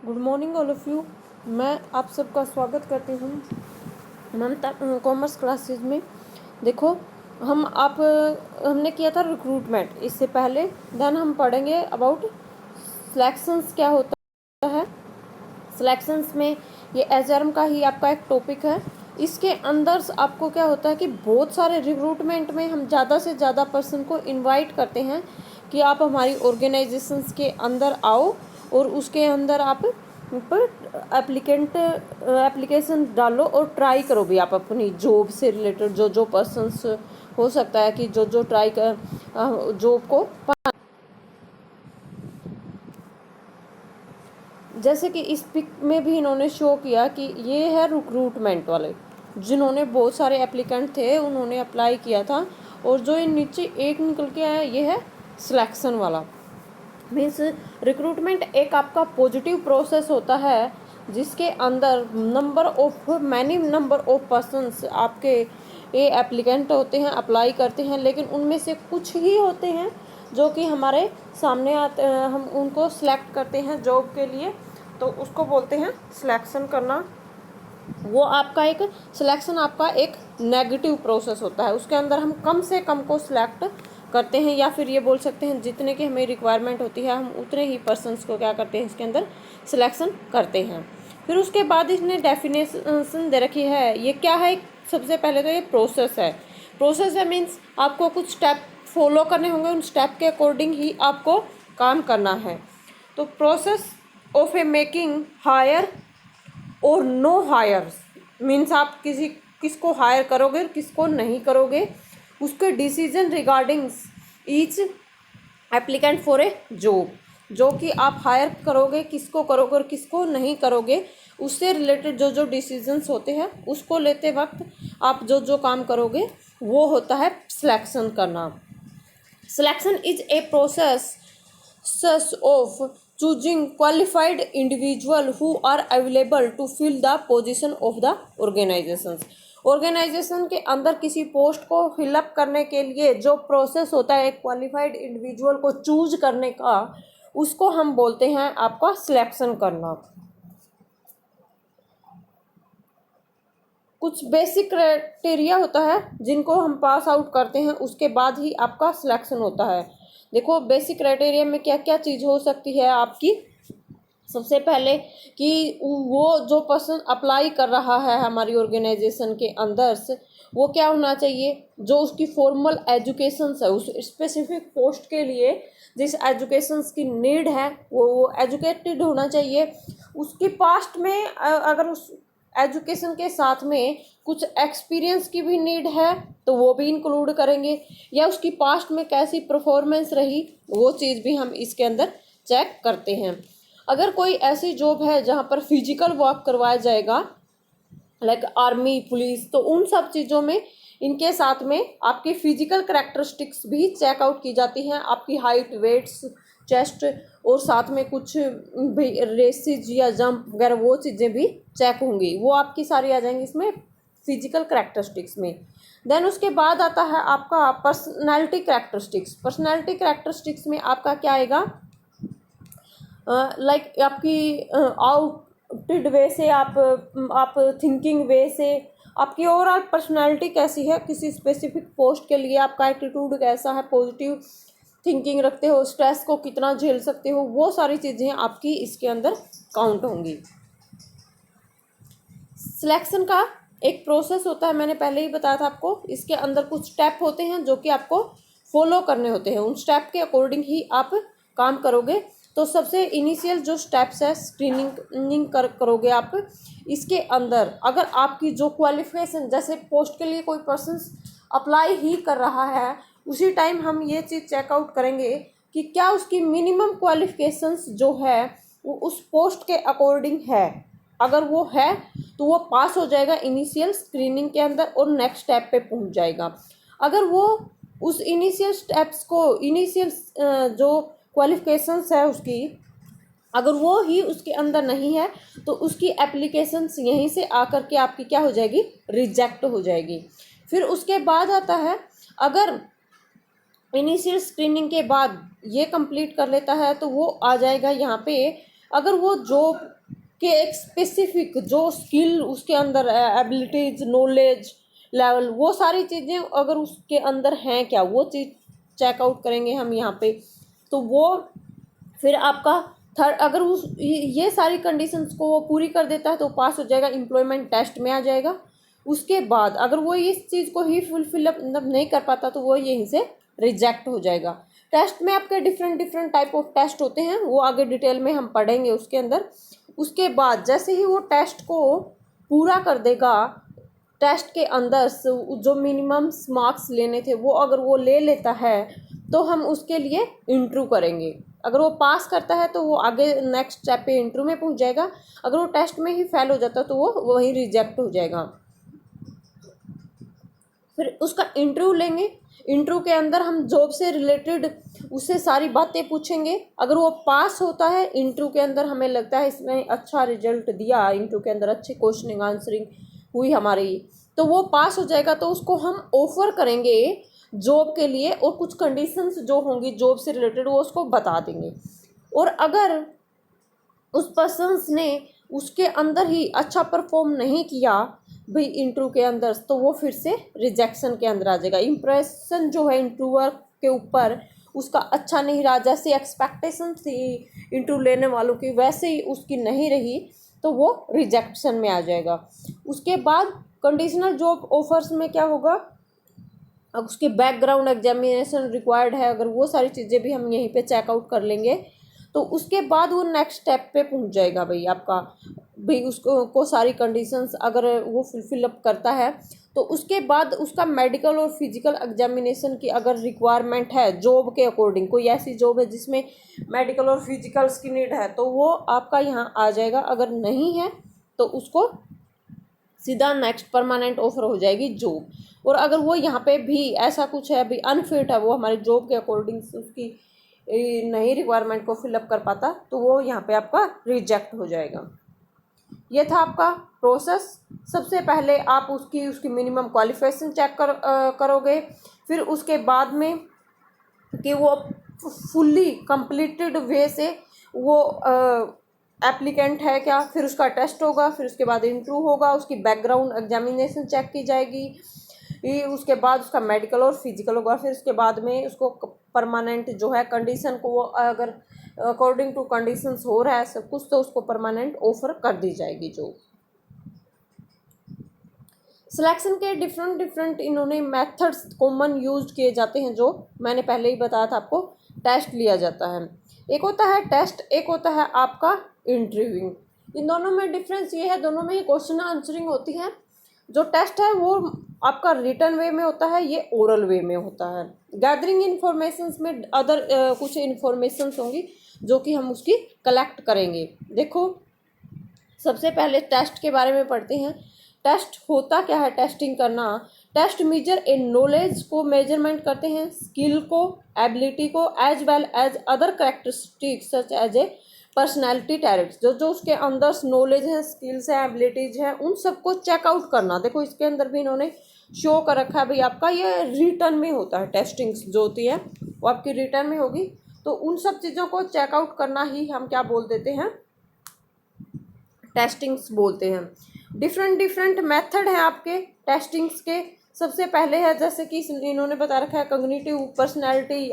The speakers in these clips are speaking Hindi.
Good morning all of you. मैं आप सबका स्वागत करती हूँ ममता कॉमर्स क्लासेज में। देखो, हमने किया था रिक्रूटमेंट इससे पहले। देन हम पढ़ेंगे अबाउट सिलेक्शंस क्या होता है। सिलेक्शंस में ये एचआरएम का ही आपका एक टॉपिक है। इसके अंदर आपको क्या होता है कि बहुत सारे रिक्रूटमेंट में हम ज़्यादा से ज़्यादा पर्सन को इनवाइट करते हैं कि आप हमारी ऑर्गेनाइजेशंस के अंदर आओ और उसके अंदर आप एप्लीकेशन डालो और ट्राई करो भी आप अपनी जॉब से रिलेटेड जो पर्सन्स हो सकता है कि जो ट्राई कर जॉब को। जैसे कि इस पिक में भी इन्होंने शो किया कि ये है रिक्रूटमेंट वाले, जिन्होंने बहुत सारे एप्लीकेंट थे उन्होंने अप्लाई किया था, और जो ये नीचे एक निकल के आया ये है सिलेक्शन वाला। मीन्स रिक्रूटमेंट एक आपका पॉजिटिव प्रोसेस होता है जिसके अंदर मैनी नंबर ऑफ पर्सन्स आपके ये एप्लीकेंट होते हैं, अप्लाई करते हैं, लेकिन उनमें से कुछ ही होते हैं जो कि हमारे सामने आते हैं, हम उनको सिलेक्ट करते हैं जॉब के लिए, तो उसको बोलते हैं सिलेक्शन करना। वो आपका एक सिलेक्शन आपका एक नेगेटिव प्रोसेस होता है, उसके अंदर हम कम से कम को सिलेक्ट करते हैं, या फिर ये बोल सकते हैं जितने की हमें रिक्वायरमेंट होती है हम उतने ही पर्सन्स को क्या करते हैं इसके अंदर सिलेक्शन करते हैं। फिर उसके बाद इसने डेफिनेशन दे रखी है। ये क्या है? सबसे पहले तो ये प्रोसेस है। प्रोसेस है मीन्स आपको कुछ स्टेप फॉलो करने होंगे, उन स्टेप के अकॉर्डिंग ही आपको काम करना है। तो process of a making hire और नो हायर्स मीन्स आप किसको हायर करोगे और किसको नहीं करोगे, उसके decision regarding each applicant for a job, जो कि आप हायर करोगे किसको करोगे और किसको नहीं करोगे, उससे रिलेटेड जो डिसीजंस होते हैं उसको लेते वक्त आप जो काम करोगे वो होता है सिलेक्शन करना। Selection is a process of choosing qualified individual who are available to fill the position of the organizations। Organization के अंदर किसी पोस्ट को फिलअप करने के लिए जो प्रोसेस होता है क्वालिफाइड इंडिविजुअल को चूज करने का, उसको हम बोलते हैं आपका सिलेक्शन करना। कुछ बेसिक क्राइटेरिया होता है जिनको हम पास आउट करते हैं, उसके बाद ही आपका सिलेक्शन होता है। देखो, बेसिक क्राइटेरिया में क्या क्या चीज़ हो सकती है आपकी। सबसे पहले कि वो जो पर्सन अप्लाई कर रहा है हमारी ऑर्गेनाइजेशन के अंदर से, वो क्या होना चाहिए, जो उसकी फॉर्मल एजुकेशन है उस स्पेसिफिक पोस्ट के लिए जिस एजुकेशन की नीड है वो एजुकेटेड होना चाहिए। उसकी पास्ट में अगर उस एजुकेशन के साथ में कुछ एक्सपीरियंस की भी नीड है तो वो भी इंक्लूड करेंगे, या उसकी पास्ट में कैसी परफॉर्मेंस रही वो चीज़ भी हम इसके अंदर चेक करते हैं। अगर कोई ऐसी जॉब है जहाँ पर फिजिकल वर्क करवाया जाएगा लाइक आर्मी पुलिस, तो उन सब चीज़ों में इनके साथ में आपकी फिजिकल करैक्टरिस्टिक्स भी चेकआउट की जाती हैं, आपकी हाइट, वेट्स, चेस्ट, और साथ में कुछ रेसेज या जंप वगैरह वो चीज़ें भी चेक होंगी, वो आपकी सारी आ जाएंगी इसमें फिजिकल करैक्टरिस्टिक्स में। देन उसके बाद आता है आपका पर्सनैलिटी करैक्टरिस्टिक्स। पर्सनैलिटी करैक्टरिस्टिक्स में आपका क्या आएगा, लाइक आपकी आउटवर्ड वे से आप थिंकिंग वे से आपकी ओवरऑल पर्सनालिटी कैसी है, किसी स्पेसिफिक पोस्ट के लिए आपका एटीट्यूड कैसा है, पॉजिटिव थिंकिंग रखते हो, स्ट्रेस को कितना झेल सकते हो, वो सारी चीज़ें आपकी इसके अंदर काउंट होंगी। सिलेक्शन का एक प्रोसेस होता है, मैंने पहले ही बताया था आपको। इसके अंदर कुछ स्टेप होते हैं जो कि आपको फॉलो करने होते हैं, उन स्टेप के अकॉर्डिंग ही आप काम करोगे। तो सबसे इनिशियल जो स्टेप्स है स्क्रीनिंग करोगे आप। इसके अंदर अगर आपकी जो क्वालिफिकेशन, जैसे पोस्ट के लिए कोई पर्सन अप्लाई ही कर रहा है, उसी टाइम हम ये चीज़ चेकआउट करेंगे कि क्या उसकी मिनिमम क्वालिफिकेशंस जो है वो उस पोस्ट के अकॉर्डिंग है। अगर वो है तो वो पास हो जाएगा इनिशियल स्क्रीनिंग के अंदर और नेक्स्ट स्टेप पे पहुंच जाएगा। अगर वो उस इनिशियल स्टेप्स को, इनिशियल जो क्वालिफिकेशंस है उसकी, अगर वो ही उसके अंदर नहीं है तो उसकी एप्लीकेशंस यहीं से आकर के आपकी क्या हो जाएगी, रिजेक्ट हो जाएगी। फिर उसके बाद आता है, अगर इनिशियल स्क्रीनिंग के बाद ये कंप्लीट कर लेता है तो वो आ जाएगा यहाँ पे अगर वो जॉब के एक स्पेसिफिक जो स्किल उसके अंदर है, एबिलिटीज, नॉलेज लेवल, वो सारी चीज़ें अगर उसके अंदर हैं क्या, वो चीज़ चेकआउट करेंगे हम यहाँ पे। तो वो फिर आपका थर्ड, अगर उस ये सारी कंडीशंस को वो पूरी कर देता है तो पास हो जाएगा, एम्प्लॉयमेंट टेस्ट में आ जाएगा। उसके बाद अगर वो इस चीज़ को ही फुलफिल मतलब नहीं कर पाता तो वो यहीं से रिजेक्ट हो जाएगा। टेस्ट में आपके different different type of test होते हैं, वो आगे डिटेल में हम पढ़ेंगे उसके अंदर। उसके बाद जैसे ही वो टेस्ट को पूरा कर देगा, टेस्ट के अंदर जो मिनिमम मार्क्स लेने थे वो अगर वो ले लेता है तो हम उसके लिए इंटरव्यू करेंगे। अगर वो पास करता है तो वो आगे नेक्स्ट स्टेप पे इंटरव्यू में पहुंच जाएगा। अगर वो टेस्ट में ही फेल हो जाता है तो वो वहीं रिजेक्ट हो जाएगा। फिर उसका इंटरव्यू लेंगे। इंटरव्यू के अंदर हम जॉब से रिलेटेड उससे सारी बातें पूछेंगे। अगर वो पास होता है इंटरव्यू के अंदर, हमें लगता है इसने अच्छा रिजल्ट दिया, इंटरव्यू के अंदर अच्छी क्वेश्चनिंग आंसरिंग हुई हमारी, तो वो पास हो जाएगा। तो उसको हम ऑफर करेंगे जॉब के लिए, और कुछ कंडीशंस जो होंगी जॉब से रिलेटेड वो उसको बता देंगे। और अगर उस पर्सन्स ने उसके अंदर ही अच्छा परफॉर्म नहीं किया भाई इंटरव्यू के अंदर, तो वो फिर से रिजेक्शन के अंदर आ जाएगा। इम्प्रेशन जो है इंटरव्यूअर के ऊपर उसका अच्छा नहीं रहा, जैसे एक्सपेक्टेशन थी इंटरव्यू लेने वालों की वैसे ही उसकी नहीं रही, तो वो रिजेक्शन में आ जाएगा। उसके बाद कंडीशनल जॉब ऑफर्स में क्या होगा, अब उसके बैकग्राउंड एग्जामिनेशन रिक्वायर्ड है, अगर वो सारी चीज़ें भी हम यहीं पे चेकआउट कर लेंगे तो उसके बाद वो नेक्स्ट स्टेप पे पहुंच जाएगा भाई आपका। भाई उसको सारी कंडीशंस अगर वो फुलफिल अप करता है तो उसके बाद उसका मेडिकल और फिजिकल एग्जामिनेशन की अगर रिक्वायरमेंट है जॉब के अकॉर्डिंग, कोई ऐसी जॉब है जिसमें मेडिकल और फिजिकल्स की नीड है तो वो आपका यहाँ आ जाएगा। अगर नहीं है तो उसको सीधा नेक्स्ट परमानेंट ऑफर हो जाएगी जॉब। और अगर वो यहाँ पे भी ऐसा कुछ है भाई अनफिट है, वो हमारी जॉब के अकॉर्डिंग उसकी नई रिक्वायरमेंट को फिलअप कर पाता, तो वो यहाँ पे आपका रिजेक्ट हो जाएगा। ये था आपका प्रोसेस। सबसे पहले आप उसकी मिनिमम क्वालिफिकेशन चेक करोगे। फिर उसके बाद में कि वो फुल्ली कंप्लीटेड वे से वो एप्लीकेंट है क्या, फिर उसका टेस्ट होगा, फिर उसके बाद इंटरव्यू होगा, उसकी बैकग्राउंड एग्जामिनेशन चेक की जाएगी, उसके बाद उसका मेडिकल और फिजिकल होगा, फिर उसके बाद में उसको परमानेंट जो है कंडीशन को वो अगर अकॉर्डिंग टू कंडीशंस हो रहा है सब कुछ तो उसको परमानेंट ऑफर कर दी जाएगी। जो सिलेक्शन के डिफरेंट डिफरेंट इन्होंने मेथड्स कॉमन यूज किए जाते हैं, जो मैंने पहले ही बताया था आपको। टेस्ट लिया जाता है, एक होता है टेस्ट, एक होता है आपका इंटरव्यूइंग। इन दोनों में डिफरेंस ये है, दोनों में ही क्वेश्चन आंसरिंग होती है। जो टेस्ट है वो आपका रिटर्न वे में होता है, ये ओरल वे में होता है। गैदरिंग इन्फॉर्मेशन में अदर कुछ इन्फॉर्मेशन होंगी जो कि हम उसकी कलेक्ट करेंगे। देखो सबसे पहले टेस्ट के बारे में पढ़ते हैं। टेस्ट होता क्या है, टेस्टिंग करना। टेस्ट मेजर ए नॉलेज को मेजरमेंट करते हैं, स्किल को, एबिलिटी को, as well as other characteristics such as a personality talents. जो जो उसके अंदर नॉलेज है, स्किल्स हैं, एबिलिटीज हैं, उन सबको चेकआउट करना। देखो इसके अंदर भी इन्होंने शो कर रखा है भाई आपका ये रिटर्न में होता है। टेस्टिंग जो होती है वो आपकी रिटर्न में होगी, तो उन सब चीज़ों को चेकआउट करना ही हम क्या बोल देते हैं, टेस्टिंग्स बोलते हैं। डिफरेंट डिफरेंट मेथड हैं आपके टेस्टिंग्स के। सबसे पहले है जैसे कि इन्होंने बता रखा है cognitive, personality,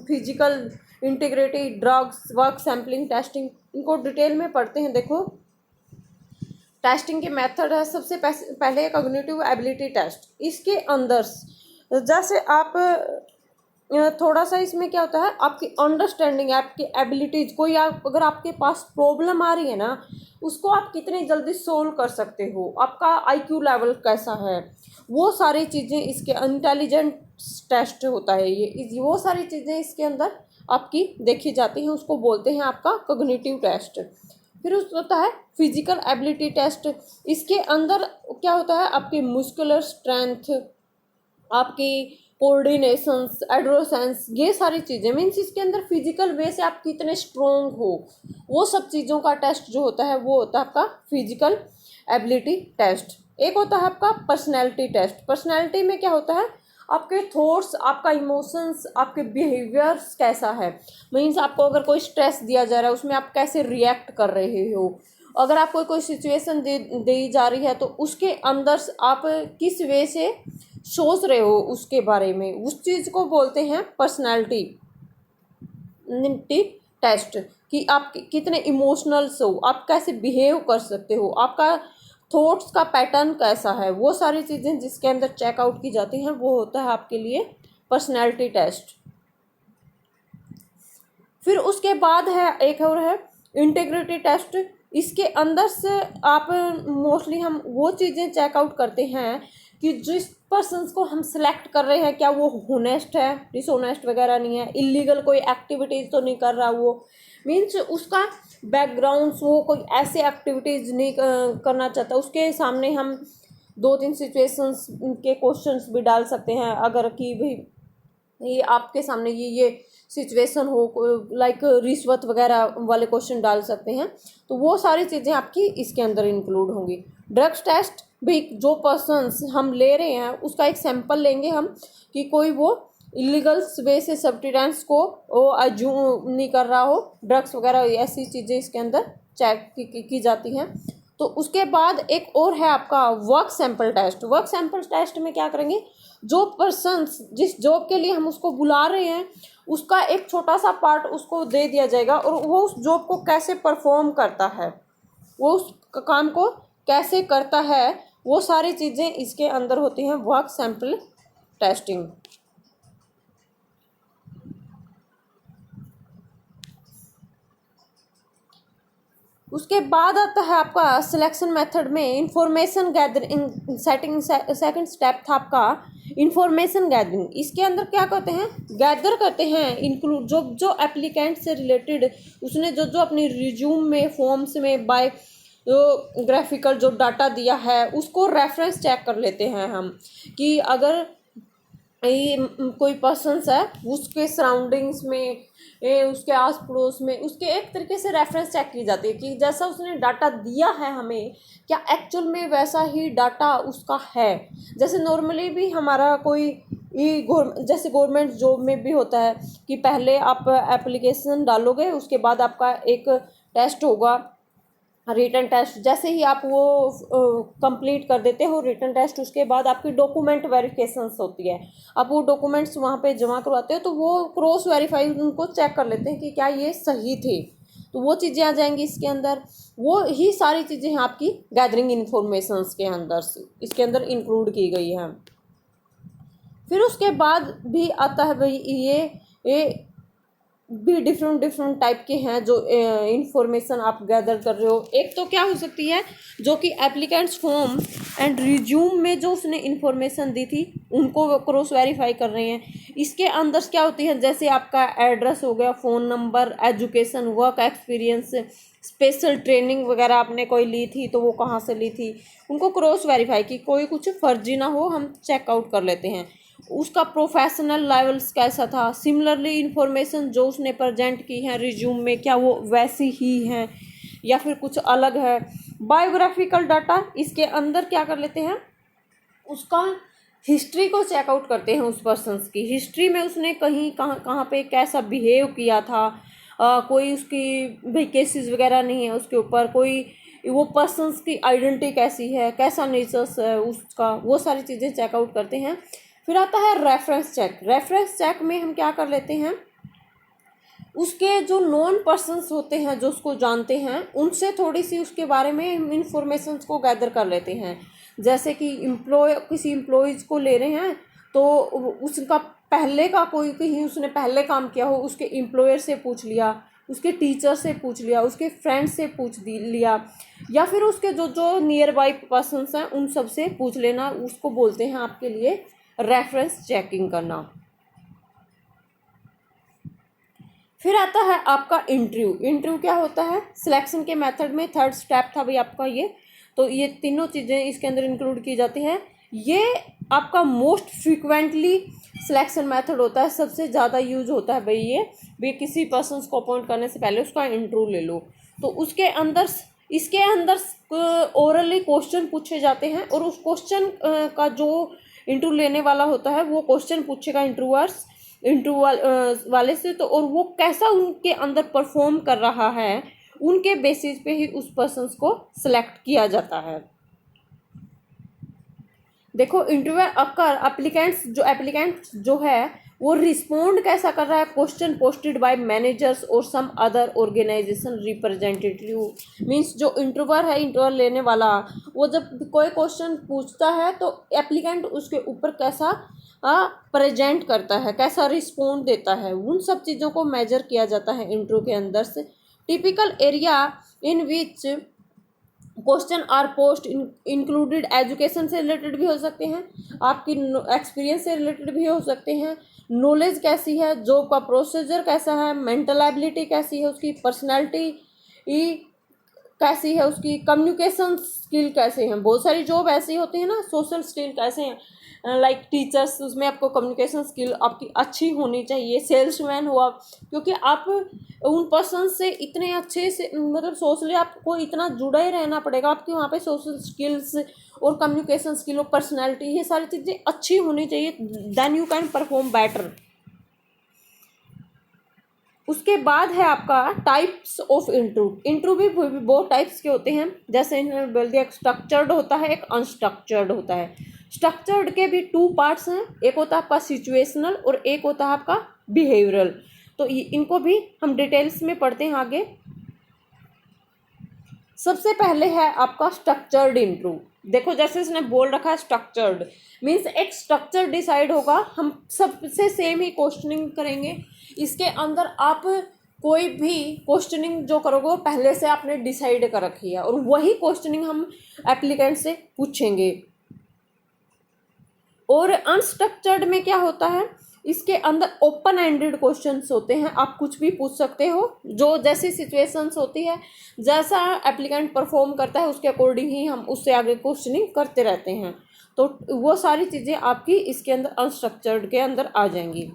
physical integrity, drugs, work sampling, testing. इनको डिटेल में पढ़ते हैं। देखो टेस्टिंग के मेथड है, सबसे पहले कॉग्निटिव एबिलिटी टेस्ट। इसके अंदर जैसे आप थोड़ा सा इसमें क्या होता है, आपकी अंडरस्टैंडिंग, आपकी एबिलिटीज, कोई अगर आपके पास प्रॉब्लम आ रही है ना उसको आप कितनी जल्दी सोल्व कर सकते हो, आपका आईक्यू लेवल कैसा है, वो सारी चीज़ें इसके इंटेलिजेंट टेस्ट होता है। ये वो सारी चीज़ें इसके अंदर आपकी देखी जाती हैं, उसको बोलते हैं आपका कॉग्निटिव टेस्ट। फिर उस होता है फिजिकल एबिलिटी टेस्ट। इसके अंदर क्या होता है, आपकी मस्कुलर स्ट्रेंथ, आपकी कोऑर्डिनेशंस, एड्रोसेंस, ये सारी चीज़ें मीन्स इसके अंदर फिजिकल वे से आप कितने स्ट्रोंग हो, वो सब चीज़ों का टेस्ट जो होता है वो होता है आपका फिजिकल एबिलिटी टेस्ट। एक होता है आपका पर्सनैलिटी टेस्ट। पर्सनैलिटी में क्या होता है, आपके थॉट्स, आपका इमोशंस, आपके बिहेवियर्स कैसा है। मीन्स आपको अगर कोई स्ट्रेस दिया जा रहा है उसमें आप कैसे रिएक्ट कर रहे हो। अगर आपको कोई सिचुएशन दी जा रही है तो उसके अंदर आप किस वे से सोच रहे हो उसके बारे में, उस चीज़ को बोलते हैं पर्सनैलिटी टेस्ट। कि आप कितने इमोशनल्स हो, आप कैसे बिहेव कर सकते हो, आपका थॉट्स का पैटर्न कैसा है, वो सारी चीज़ें जिसके अंदर चेकआउट की जाती हैं वो होता है आपके लिए पर्सनैलिटी टेस्ट। फिर उसके बाद है एक और है इंटीग्रिटी टेस्ट। इसके अंदर से आप मोस्टली हम वो चीज़ें चेकआउट करते हैं कि जिस पर्सन्स को हम सेलेक्ट कर रहे हैं क्या वो होनेस्ट है, डिसऑनेस्ट वगैरह नहीं है, इलीगल कोई एक्टिविटीज़ तो नहीं कर रहा वो, मीन्स उसका बैकग्राउंड, वो कोई ऐसे एक्टिविटीज़ नहीं करना चाहता। उसके सामने हम 2-3 सिचुएशंस के क्वेश्चंस भी डाल सकते हैं, अगर कि भाई ये आपके सामने ये सिचुएशन हो, लाइक रिश्वत वगैरह वाले क्वेश्चन डाल सकते हैं। तो वो सारी चीज़ें आपकी इसके अंदर इंक्लूड होंगी। ड्रग्स टेस्ट भी जो पर्सन्स हम ले रहे हैं उसका एक सैंपल लेंगे हम कि कोई वो इलीगल वे से सब्सटेंस को वो अज्यूम नहीं कर रहा हो, ड्रग्स वगैरह ऐसी चीज़ें इसके अंदर चेक की जाती हैं। तो उसके बाद एक और है आपका work sample test. Work sample test में क्या करेंगे, जो पर्सन्स जिस जॉब के लिए हम उसको बुला रहे हैं उसका एक छोटा सा पार्ट उसको दे दिया जाएगा और वो उस जॉब को कैसे परफॉर्म करता है, वो उस काम को कैसे करता है, वो सारी चीज़ें इसके अंदर होती हैं वर्क सैंपल टेस्टिंग। उसके बाद आता है आपका सिलेक्शन मेथड में information gathering setting. Second step था आपका इंफॉर्मेशन गैदरिंग। इसके अंदर क्या करते हैं, गैदर करते हैं इंक्लूड जो जो एप्लीकेंट से रिलेटेड उसने जो जो अपनी रिज्यूम में फॉर्म्स में बाय जो ग्राफिकल जो डाटा दिया है उसको रेफरेंस चेक कर लेते हैं हम कि अगर ये कोई पर्सन्स है उसके सराउंडिंग्स में उसके आस पड़ोस में उसके एक तरीके से रेफरेंस चेक की जाती है कि जैसा उसने डाटा दिया है हमें क्या एक्चुअल में वैसा ही डाटा उसका है। जैसे नॉर्मली भी हमारा कोई जैसे गवर्नमेंट जॉब में भी होता है कि पहले आप एप्लीकेशन डालोगे उसके बाद आपका एक टेस्ट होगा रिटन टेस्ट। जैसे ही आप वो कंप्लीट कर देते हो रिटन टेस्ट उसके बाद आपकी डॉक्यूमेंट वेरिफिकेशंस होती है। आप वो डॉक्यूमेंट्स वहाँ पे जमा करवाते हो तो वो क्रॉस वेरीफाई उनको चेक कर लेते हैं कि क्या ये सही थे, तो वो चीज़ें आ जाएंगी इसके अंदर। वो ही सारी चीज़ें हैं आपकी गैदरिंग इन्फॉर्मेशंस के अंदर से इसके अंदर इंक्लूड की गई हैं। फिर उसके बाद भी आता है भाई ये भी डिफरेंट टाइप के हैं जो इंफॉर्मेशन आप गैदर कर रहे हो। एक तो क्या हो सकती है जो कि एप्लीकेंट्स फॉर्म एंड रिज्यूम में जो उसने इंफॉर्मेशन दी थी उनको क्रॉस वेरीफाई कर रहे हैं। इसके अंदर क्या होती है जैसे आपका एड्रेस हो गया, phone number, education, work experience, special training वगैरह आपने कोई ली थी तो वो कहाँ से ली थी, उनको क्रॉस वेरीफाई कि कोई कुछ फर्जी ना हो हम चेकआउट कर लेते हैं। उसका प्रोफेशनल लेवल्स कैसा था, सिमिलरली इंफॉर्मेशन जो उसने प्रेजेंट की है रिज्यूम में क्या वो वैसी ही हैं या फिर कुछ अलग है। बायोग्राफिकल डाटा इसके अंदर क्या कर लेते हैं, उसका हिस्ट्री को चेकआउट करते हैं। उस पर्सन्स की हिस्ट्री में उसने कहीं कहाँ पे कैसा बिहेव किया था, कोई उसकी भाई केसेस वगैरह नहीं है उसके ऊपर, कोई वो पर्सन्स की आइडेंटिटी कैसी है, कैसा नेचर्स है उसका, वो सारी चीज़ें चेकआउट करते हैं। फिर आता है रेफरेंस चेक। रेफरेंस चेक में हम क्या कर लेते हैं, उसके जो नॉन पर्सन्स होते हैं जो उसको जानते हैं उनसे थोड़ी सी उसके बारे में इंफॉर्मेशन को गैदर कर लेते हैं। जैसे कि किसी एम्प्लॉयज़ को ले रहे हैं तो उसका पहले का कोई कहीं उसने पहले काम किया हो उसके एम्प्लॉयर से पूछ लिया, उसके टीचर से पूछ लिया, उसके फ्रेंड से पूछ लिया, या फिर उसके जो जो नियर बाई पर्सन्स हैं उन सब से पूछ लेना, उसको बोलते हैं आपके लिए रेफरेंस चेकिंग करना। फिर आता है आपका इंटरव्यू। इंटरव्यू क्या होता है, सिलेक्शन के मेथड में थर्ड स्टेप था भाई आपका ये। तो ये तीनों चीज़ें इसके अंदर इंक्लूड की जाती हैं। ये आपका मोस्ट फ्रीक्वेंटली सिलेक्शन मेथड होता है, सबसे ज़्यादा यूज होता है भाई ये भी किसी पर्सन को अपॉइंट करने से पहले उसका इंटरव्यू ले लो। तो उसके अंदर इसके अंदर ओरली क्वेश्चन पूछे जाते हैं और उस क्वेश्चन का जो इंटरव्यू लेने वाला होता है वो क्वेश्चन पूछेगा इंटरव्यू वाले से, तो और वो कैसा उनके अंदर परफॉर्म कर रहा है उनके बेसिस पे ही उस पर्सन को सिलेक्ट किया जाता है। देखो इंटरव्यू अकर एप्लीकेंट जो है वो रिस्पोंड कैसा कर रहा है, क्वेश्चन पोस्टेड बाय मैनेजर्स और some other organization representative. Means जो इंटरव्यूअर है, इंटरव्यू लेने वाला, वो जब कोई क्वेश्चन पूछता है तो एप्लीकेंट उसके ऊपर कैसा प्रेजेंट करता है, कैसा रिस्पोंड देता है, उन सब चीज़ों को मेजर किया जाता है इंटरव्यू के अंदर से। Typical area in which question R post included education से रिलेटेड भी हो सकते हैं, आपकी एक्सपीरियंस से रिलेटेड भी हो सकते हैं, नॉलेज कैसी है, जॉब का प्रोसीजर कैसा है, मेंटल एबिलिटी कैसी है उसकी, पर्सनैलिटी कैसी है उसकी, कम्युनिकेशन स्किल कैसे हैं। बहुत सारी जॉब ऐसी होती है ना, सोशल स्किल कैसे हैं, लाइक टीचर्स, उसमें आपको कम्युनिकेशन स्किल आपकी अच्छी होनी चाहिए। सेल्समैन हुआ, क्योंकि आप उन पर्सन से इतने अच्छे से मतलब सोशली आपको इतना जुड़ा ही रहना पड़ेगा, आपकी वहाँ पे सोशल स्किल्स और कम्युनिकेशन स्किल और पर्सनैलिटी ये सारी चीज़ें अच्छी होनी चाहिए, then you can perform better. उसके बाद है आपका टाइप्स ऑफ इंटरव्यू भी बहुत टाइप्स के होते हैं, जैसे इन्होंने बोल दिया स्ट्रक्चर्ड होता है, एक अनस्ट्रक्चर्ड होता है। स्ट्रक्चर्ड के भी 2 पार्ट्स हैं, एक होता है आपका सिचुएशनल और एक होता है आपका बिहेवियरल। तो इनको भी हम डिटेल्स में पढ़ते हैं आगे। सबसे पहले है आपका स्ट्रक्चर्ड इंटरव्यू। देखो जैसे इसने बोल रखा है स्ट्रक्चर्ड, मीन्स एक स्ट्रक्चर डिसाइड होगा, हम सबसे सेम ही क्वेश्चनिंग करेंगे। इसके अंदर आप कोई भी क्वेश्चनिंग जो करोगे वो पहले से आपने डिसाइड कर रखी है और वही क्वेश्चनिंग हम एप्लीकेंट से पूछेंगे। और अनस्ट्रक्चर्ड में क्या होता है, इसके अंदर ओपन एंडेड क्वेश्चंस होते हैं, आप कुछ भी पूछ सकते हो, जो जैसी सिचुएशंस होती है, जैसा एप्लीकेंट परफॉर्म करता है उसके अकॉर्डिंग ही हम उससे आगे क्वेश्चनिंग करते रहते हैं। तो वो सारी चीज़ें आपकी इसके अंदर अनस्ट्रक्चर्ड के अंदर आ जाएंगी।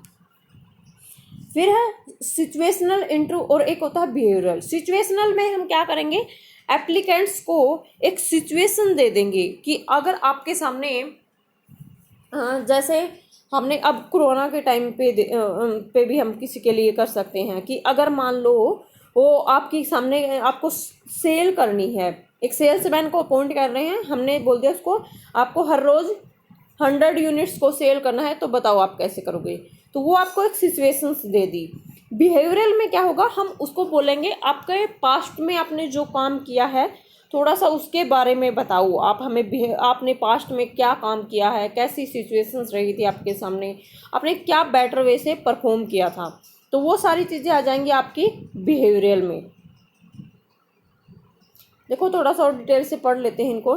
फिर है सिचुएशनल इंटरव्यू और एक होता है बिहेवियरल। सिचुएशनल में हम क्या करेंगे, एप्लीकेंट्स को एक सिचुएशन दे देंगे कि अगर आपके सामने जैसे हमने अब कोरोना के टाइम पे भी हम किसी के लिए कर सकते हैं कि अगर मान लो वो आपके सामने आपको सेल करनी है, एक सेल्समैन को अपॉइंट कर रहे हैं, हमने बोल दिया उसको आपको हर रोज़ 100 यूनिट्स को सेल करना है, तो बताओ आप कैसे करोगे। तो वो आपको एक सिचुएशंस दे दी। बिहेवियरल में क्या होगा, हम उसको बोलेंगे आपके पास्ट में आपने जो काम किया है थोड़ा सा उसके बारे में बताओ, आप हमें आपने पास्ट में क्या काम किया है, कैसी सिचुएशंस रही थी आपके सामने, आपने क्या बेटर वे से परफॉर्म किया था। तो वो सारी चीज़ें आ जाएंगी आपकी बिहेवियरल में। देखो थोड़ा सा और डिटेल से पढ़ लेते हैं इनको।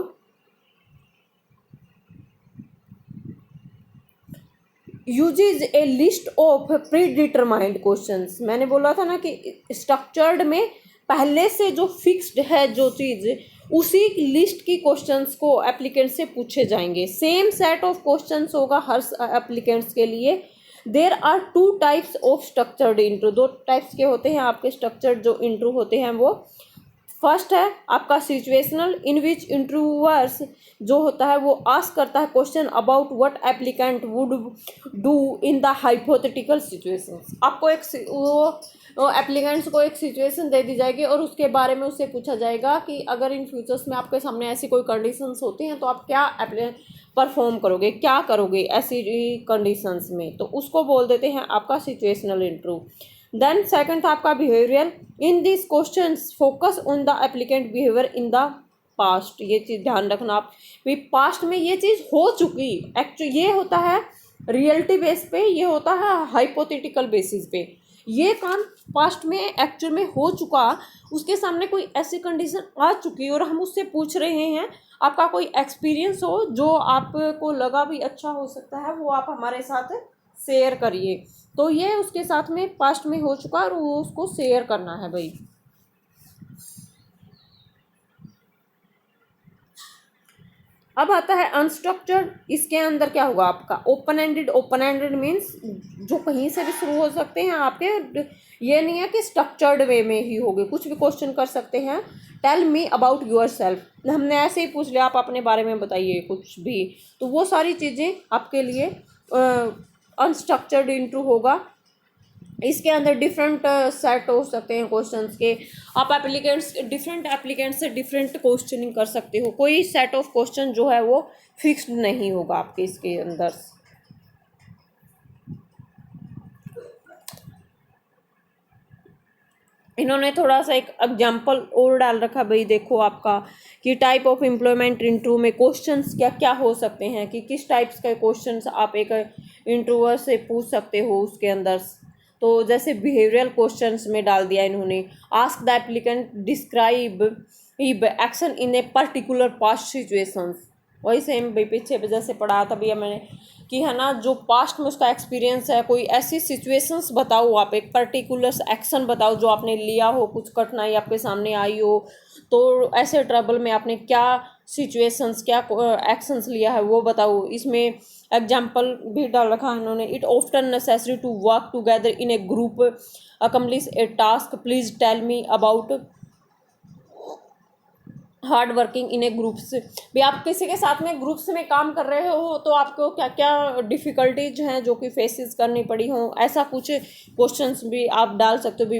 Usage A list of pre determined questions. मैंने बोला था ना कि स्ट्रक्चर्ड में पहले से जो फिक्स्ड है जो चीज़, उसी लिस्ट की क्वेश्चंस को एप्लीकेंट से पूछे जाएंगे। सेम सेट ऑफ क्वेश्चंस होगा हर एप्लीकेंट्स के लिए। There are 2 types of structured interview. 2 types के होते हैं आपके स्ट्रक्चर्ड जो इंटरव्यू होते हैं वो। फर्स्ट है आपका सिचुएशनल, इन विच इंटरव्यूअर्स जो होता है वो आस्क करता है question about what applicant would do in the hypothetical situations. आपको एक वो एप्लीकेंट्स को एक सिचुएशन दे दी जाएगी और उसके बारे में उससे पूछा जाएगा कि अगर इन फ्यूचर्स में आपके सामने ऐसी कोई कंडीशंस होती हैं तो आप क्या परफॉर्म करोगे, क्या करोगे ऐसी कंडीशंस में। तो उसको बोल देते हैं आपका सिचुएशनल इंटरव्यू। देन सेकंड था आपका behavioural. In this questions focus on the applicant behaviour in the past. ये चीज़ ध्यान रखना आप, भी पास्ट में ये चीज़ हो चुकी, एक्चुअली ये होता है रियलिटी बेस पे, ये होता है हाइपोथेटिकल बेसिस पे। ये काम पास्ट में एक्चुअल में हो चुका, उसके सामने कोई ऐसी कंडीशन आ चुकी और हम उससे पूछ रहे हैं, आपका कोई एक्सपीरियंस हो जो आपको लगा भी अच्छा हो सकता है, वो आप हमारे साथ शेयर करिए। तो ये उसके साथ में पास्ट में हो चुका और वो उसको शेयर करना है भाई। अब आता है अनस्ट्रक्चर्ड। इसके अंदर क्या होगा आपका open ended. Open ended means जो कहीं से भी शुरू हो सकते हैं आपके, ये नहीं है कि स्ट्रक्चर्ड वे में ही होगे, कुछ भी क्वेश्चन कर सकते हैं। Tell me about yourself, हमने ऐसे ही पूछ लिया आप अपने बारे में बताइए कुछ भी, तो वो सारी चीज़ें आपके लिए अनस्ट्रक्चर्ड इंटरव्यू होगा। इसके अंदर डिफरेंट सेट हो सकते हैं क्वेश्चंस के। आप एप्लीकेंट्स डिफरेंट एप्लीकेंट से डिफरेंट क्वेश्चनिंग कर सकते हो, कोई सेट ऑफ क्वेश्चन जो है वो फिक्स्ड नहीं होगा आपके इसके अंदर। इन्होंने थोड़ा सा एक एग्जाम्पल और डाल रखा भाई, देखो आपका कि टाइप ऑफ एम्प्लॉयमेंट इंटरव्यू में क्वेश्चंस क्या क्या हो सकते हैं, कि किस टाइप्स के क्वेश्चंस आप एक इंटरव्यूअर से पूछ सकते हो उसके अंदर। तो जैसे बिहेवियरल क्वेश्चंस में डाल दिया इन्होंने, ask the applicant describe action in a particular past situations. वही सेम भाई पीछे जैसे पढ़ा था भैया मैंने कि है ना, जो पास्ट में उसका एक्सपीरियंस है, कोई ऐसी सिचुएशंस बताओ, आप एक पर्टिकुलर एक्शन बताओ जो आपने लिया हो, कुछ कठिनाई आपके सामने आई हो, तो ऐसे ट्रबल में आपने क्या सिचुएशंस क्या एक्शंस लिया है वो बताओ। इसमें एग्जाम्पल भी डाल रखा है इन्होंने, it often necessary to work together in a group accomplish a task, please tell me about hard working in a groups. भी आप किसी के साथ में ग्रुप्स में काम कर रहे हो तो आपको क्या क्या डिफ़िकल्टीज हैं जो कि फेसेस करनी पड़ी हो, ऐसा कुछ क्वेश्चंस भी आप डाल सकते हो। भी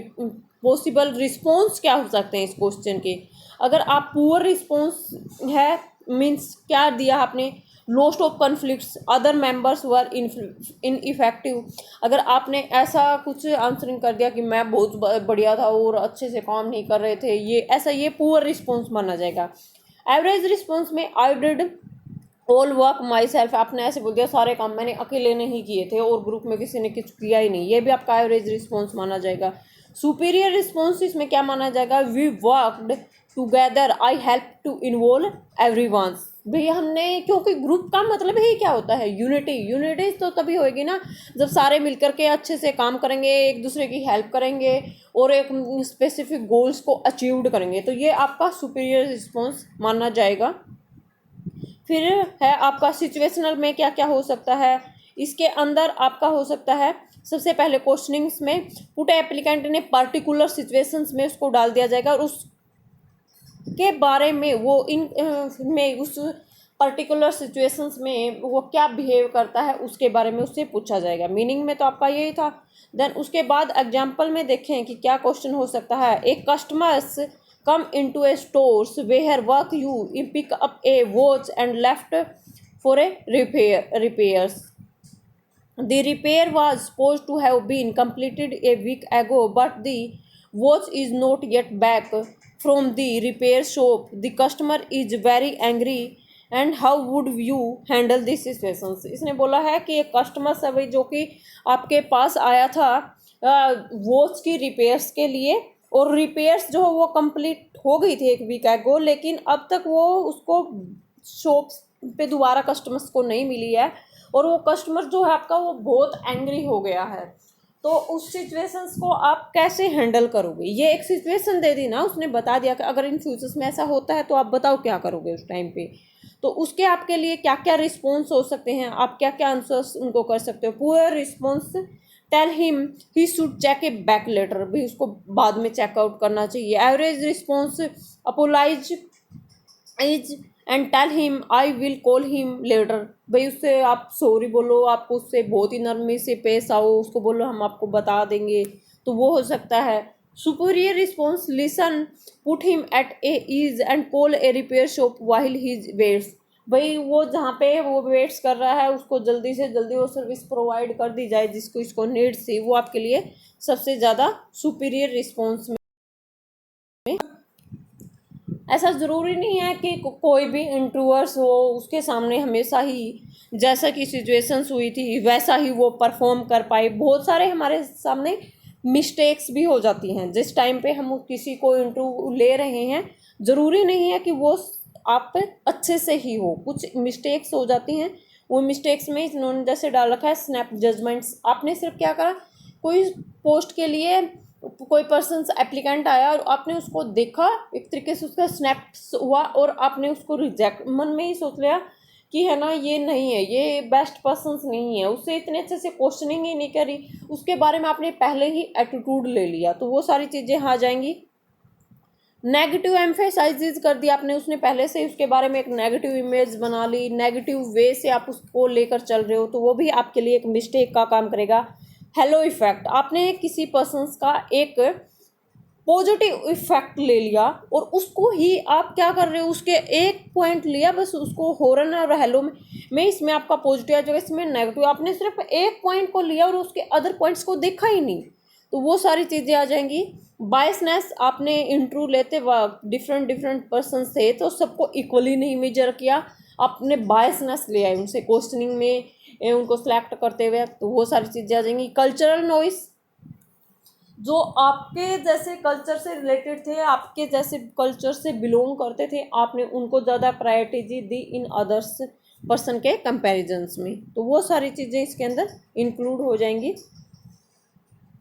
पॉसिबल रिस्पॉन्स क्या हो सकते हैं इस क्वेश्चन के। अगर आप पुअर रिस्पॉन्स है मीन्स क्या दिया आपने, lost of conflicts, other members were in effective. अगर आपने ऐसा कुछ आंसरिंग कर दिया कि मैं बहुत बढ़िया था और अच्छे से काम नहीं कर रहे थे, ये ऐसा, ये पुअर रिस्पॉन्स माना जाएगा। एवरेज रिस्पॉन्स में I did all work my self, आपने ऐसे बोल दिया सारे काम मैंने अकेले नहीं किए थे और ग्रुप में किसी ने कुछ किया ही नहीं, ये भी आपका एवरेज रिस्पॉन्स माना जाएगा। सुपीरियर रिस्पॉन्स इसमें क्या माना जाएगा, we worked together, I help to involve everyone. भैया हमने, क्योंकि ग्रुप का मतलब ही क्या होता है, यूनिटी। यूनिटी तो तभी होएगी ना जब सारे मिलकर के अच्छे से काम करेंगे, एक दूसरे की हेल्प करेंगे और एक स्पेसिफिक गोल्स को अचीव्ड करेंगे, तो ये आपका सुपीरियर रिस्पॉन्स माना जाएगा। फिर है आपका सिचुएशनल में क्या क्या हो सकता है, इसके अंदर आपका हो सकता है सबसे पहले क्वेश्चनिंग्स में पुट एप्लीकेंट ने पर्टिकुलर सिचुएशंस में उसको डाल दिया जाएगा और उसके बारे में वो इन में उस पर्टिकुलर सिचुएशंस में वो क्या बिहेव करता है उसके बारे में उससे पूछा जाएगा। मीनिंग में तो आपका यही था। देन उसके बाद एग्जाम्पल में देखें कि क्या क्वेश्चन हो सकता है, एक customers come into a stores where work you pick up a watch and left for a repairs. The repair was supposed to have been completed a week ago, but the watch is not yet back from the repair shop. The customer is very angry and how would you handle this situation? इसने बोला है कि एक कस्टमर है भाई जो कि आपके पास आया था वॉच की रिपेयर्स के लिए, और रिपेयर्स जो वो कंप्लीट हो गई थी एक वीक एगो, लेकिन अब तक वो उसको शॉप पे दोबारा कस्टमर्स को नहीं मिली है और वो कस्टमर जो है आपका वो बहुत एंग्री हो गया है। तो उस सिचुएशंस को आप कैसे हैंडल करोगे, ये एक सिचुएशन दे दी ना, उसने बता दिया कि अगर इन फ्यूचर्स में ऐसा होता है तो आप बताओ क्या करोगे उस टाइम पे। तो उसके आपके लिए क्या क्या रिस्पॉन्स हो सकते हैं, आप क्या क्या आंसर्स उनको कर सकते हो। Poor response, tell him he should check a back later, भी उसको बाद में चेकआउट करना चाहिए। Average response, apologise is and tell him I will call him later, भाई उससे आप सॉरी बोलो, आप उससे बहुत ही नरमी से पेश आओ, उसको बोलो हम आपको बता देंगे, तो वो हो सकता है। Superior response, listen, put him at a ease and call a repair shop while his waits, भाई वो जहाँ पे वो वेट्स कर रहा है उसको जल्दी से जल्दी वो सर्विस प्रोवाइड कर दी जाए जिसको इसको नीड थी, वो आपके लिए सबसे ज़्यादा सुपीरियर रिस्पॉन्स में। ऐसा ज़रूरी नहीं है कि कोई भी इंटरव्यूअर्स हो उसके सामने हमेशा ही जैसा कि सिचुएशंस हुई थी वैसा ही वो परफॉर्म कर पाए। बहुत सारे हमारे सामने मिस्टेक्स भी हो जाती हैं जिस टाइम पे हम किसी को इंटरव्यू ले रहे हैं, ज़रूरी नहीं है कि वो आप अच्छे से ही हो, कुछ मिस्टेक्स हो जाती हैं। वो मिस्टेक्स में इन्होंने जैसे डाल रखा है स्नैप जजमेंट्स, आपने सिर्फ क्या करा, कोई पोस्ट के लिए कोई पर्सन एप्लीकेंट आया और आपने उसको देखा, एक तरीके से उसका स्नैप्स हुआ और आपने उसको रिजेक्ट, मन में ही सोच लिया कि है ना ये नहीं है, ये बेस्ट पर्सन नहीं है, उससे इतने अच्छे से क्वेश्चनिंग ही नहीं करी, उसके बारे में आपने पहले ही एटीट्यूड ले लिया, तो वो सारी चीज़ें आ जाएंगी। नेगेटिव एम्फेसाइज कर दिया आपने, उसने पहले से उसके बारे में एक नेगेटिव इमेज बना ली, नेगेटिव वे से आप उसको लेकर चल रहे हो, तो वो भी आपके लिए एक मिस्टेक का काम करेगा। हेलो इफेक्ट, आपने किसी पर्सन का एक पॉजिटिव इफेक्ट ले लिया और उसको ही आप क्या कर रहे हो, उसके एक पॉइंट लिया बस, उसको हॉर्न और हेलो में इसमें आपका पॉजिटिव आ जाएगा, इसमें नेगेटिव, आपने सिर्फ एक पॉइंट को लिया और उसके अदर पॉइंट्स को देखा ही नहीं, तो वो सारी चीज़ें आ जाएंगी। बायसनेस, आपने इंटरव्यू लेते वक्त डिफरेंट डिफरेंट पर्सन थे तो सबको इक्वली नहीं मेजर किया, आपने बायसनेस ले आए उनसे क्वेश्चनिंग में उनको सेलेक्ट करते हुए, तो वो सारी चीज़ें आ जाएंगी। कल्चरल नॉइस, जो आपके जैसे कल्चर से रिलेटेड थे, आपके जैसे कल्चर से बिलोंग करते थे, आपने उनको ज़्यादा priority the in others person के कंपैरिजन्स में, तो वो सारी चीज़ें इसके अंदर इंक्लूड हो जाएंगी।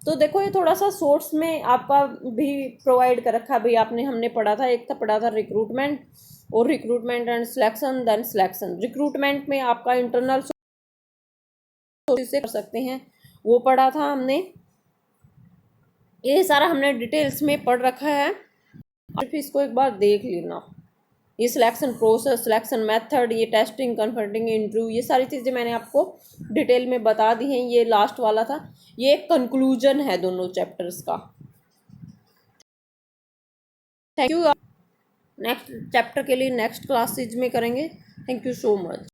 तो देखो ये थोड़ा सा सोर्स में आपका भी प्रोवाइड कर रखा है भाई, आपने हमने पढ़ा था, एक था पढ़ा था रिक्रूटमेंट और recruitment and selection, then selection. Recruitment में आपका इंटरनल सोर्स से कर सकते हैं, वो पढ़ा था हमने, ये सारा हमने डिटेल्स में पढ़ रखा है, सिर्फ इसको एक बार देख लेना। ये सिलेक्शन प्रोसेस, सिलेक्शन मेथड, ये टेस्टिंग, कन्फर्टिंग इंटरव्यू, ये सारी चीज़ें मैंने आपको डिटेल में बता दी हैं। ये लास्ट वाला था, ये एक कंक्लूजन है दोनों चैप्टर्स का। Thank you. नेक्स्ट चैप्टर के लिए नेक्स्ट क्लासेज में करेंगे। Thank you so much.